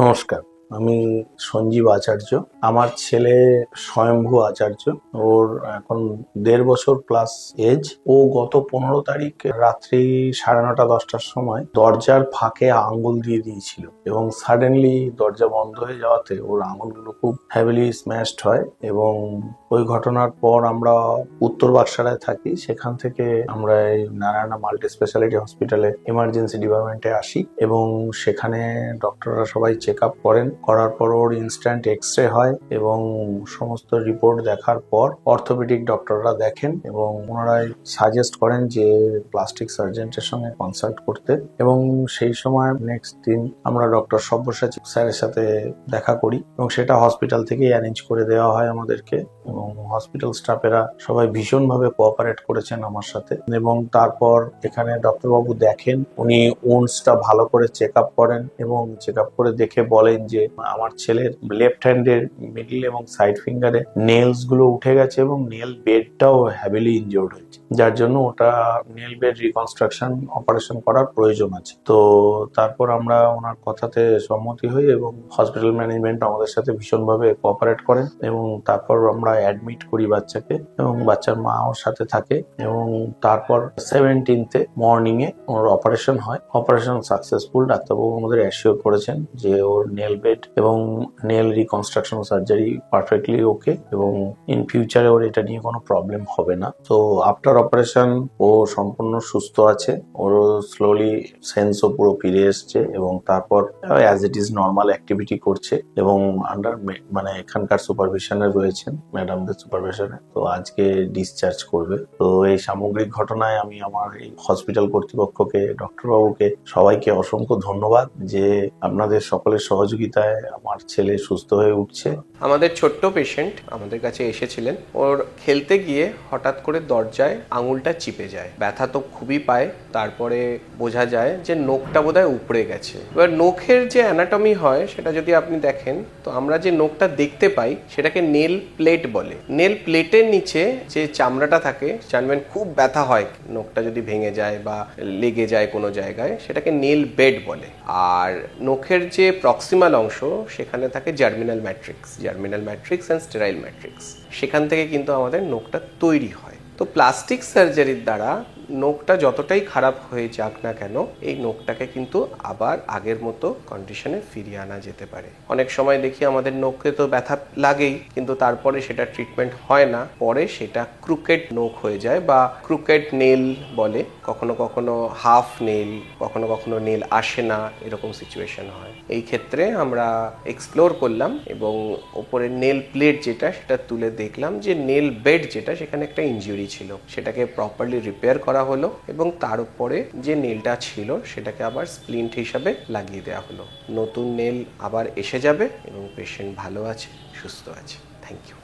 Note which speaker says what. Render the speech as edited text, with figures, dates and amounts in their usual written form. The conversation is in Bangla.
Speaker 1: নমস্কার, আমি সঞ্জীব আচার্য। আমার ছেলে স্বয়ম্ভু আচার্য। ওর এখন 1.5 বছর প্লাস এজ। ও গত 15 তারিখ রাত্রি 9:30-10টার সময় দরজার ফাঁকে আঙ্গুল দিয়ে দিয়েছিল এবং সাডেনলি দরজা বন্ধ হয়ে যাওয়াতে ওর আঙুলগুলো খুব হেভিলি স্ম্যাশড হয়। এবং ওই ঘটনার পর আমরা উত্তর বাক্সারায় থাকি, সেখান থেকে আমরা এই নারায়ণা মাল্টি স্পেশালিটি হসপিটালে ইমার্জেন্সি ডিপার্টমেন্টে আসি এবং সেখানে ডক্টররা সবাই চেক আপ করার পর ওর ইনস্ট্যান্ট এক্স-রে হয় এবং সমস্ত রিপোর্ট দেখার পর অর্থোপেডিক ডক্টররা দেখেন এবং ওনারাই সাজেস্ট করেন যে প্লাস্টিক সার্জেন্টের সঙ্গে কনসাল্ট করতে। এবং সেই সময় নেক্সট দিন আমরা ডক্টর সব্যসাচী স্যারের সাথে দেখা করি এবং সেটা হসপিটাল থেকেই অ্যারেঞ্জ করে দেওয়া হয় আমাদেরকে। এবং হসপিটাল স্টাফেরা সবাই ভীষণভাবে কোঅপারেট করেছেন আমার সাথে। এবং তারপর এখানে ডক্টরবাবু দেখেন, উনি ওন্সটা ভালো করে চেক আপ করেন এবং চেক আপ করে দেখে বলেন যে আমার ছেলের লেফট হ্যান্ডের মিডল এবং সাইড ফিঙ্গারে নেলস গুলো উঠে গেছে এবং নেল বেডটাও হ্যাভিলি ইনজিওর্ড হয়েছে, যার জন্য ওটা নেল বেড রিকনস্ট্রাকশন অপারেশন করার প্রয়োজন আছে। তো তারপর আমরা ওনার কথাতে সম্মতি হই এবং হসপিটাল ম্যানেজমেন্ট আমাদের সাথে ভীষণভাবে কোঅপারেট করেন এবং তারপর আমরা অ্যাডমিট করি বাচ্চাকে এবং বাচ্চার মা ওর সাথে থাকে। এবং তারপর 17th মর্নিং এ ওর অপারেশন হয়। Operation successful. ডাক্তারবাবু আমাদের অ্যাসিওর করেছেন যে ওর নেল বেড এবং নেল রিকনস্ট্রাকশন সার্জারি পারফেক্টলি ওকে এবং ইন ফিউচারে ওর এটা নিয়ে কোনো প্রবলেম হবে না। তো আফটার অপারেশন ও সম্পূর্ণ সুস্থ আছে। ওর স্লোলি সেন্সও পুরো ফিরে এসছে এবং তারপর as it is normal activity করছে এবং আন্ডার মানে এখানকার সুপারভিশনে রয়েছেন, ম্যাডামদের সুপারভিশনে। তো আজকে ডিসচার্জ করবে। তো এই সামগ্রিক ঘটনায় আমি আমার এই হসপিটাল কর্তৃপক্ষকে, ডক্টরবাবুকে, সবাইকে অসংখ্য ধন্যবাদ যে আপনাদের সকলের সহযোগিতায় আমার ছেলে সুস্থ হয়ে উঠছে।
Speaker 2: আমাদের ছোট্ট পেশেন্ট আমাদের কাছে এসেছিলেন। ওর খেলতে গিয়ে হঠাৎ করে দরজায় আঙুলটা চিপে যায়। ব্যথা তো খুবই পায়। তারপরে বোঝা যায় যে নোকটা বোধহয় উপড়ে গেছে। এবার নোখের যে অ্যানাটমি হয় সেটা যদি আপনি দেখেন, তো আমরা যে নোকটা দেখতে পাই সেটাকে নেল প্লেট বলে। নেল প্লেটের নিচে যে চামড়াটা থাকে, জানবেন খুব ব্যথা হয় নোকটা যদি ভেঙে যায় বা লেগে যায় কোনো জায়গায়, সেটাকে নেল বেড বলে। আর নখের যে প্রক্সিমাল অংশ সেখানে থাকে germinal matrix and sterile matrix. সেখান থেকে কিন্তু আমাদের নখটা তৈরি হয়। তো প্লাস্টিক সার্জারির দ্বারা নখটা যতটাই খারাপ হয়ে যাক না কেন, এই নখটাকে কিন্তু আবার আগের মতো কন্ডিশনে ফিরিয়ে আনা যেতে পারে। অনেক সময় দেখি আমাদের নখে তো ব্যথা লাগেই, কিন্তু তারপরে সেটা ট্রিটমেন্ট হয় না, পরে সেটা ক্রুকেড নখ হয়ে যায় বা ক্রুকেড নেল বলে। কখনো কখনো হাফ নেল, কখনো কখনো নেল আসে না, এরকম সিচুয়েশন হয়। এই ক্ষেত্রে আমরা এক্সপ্লোর করলাম এবং ওপরে নেল প্লেট যেটা সেটা তুলে দেখলাম যে নেল বেড যেটা, সেখানে একটা ইনজুরি ছিল, সেটাকে প্রপারলি রিপেয়ার করা হলো এবং তার উপরে যে নেলটা ছিল সেটাকে আবার স্প্লিন্ট হিসাবে লাগিয়ে দেওয়া হলো। নতুন নেল আবার এসে যাবে এবং পেশেন্ট ভালো আছে, সুস্থ আছে। Thank you.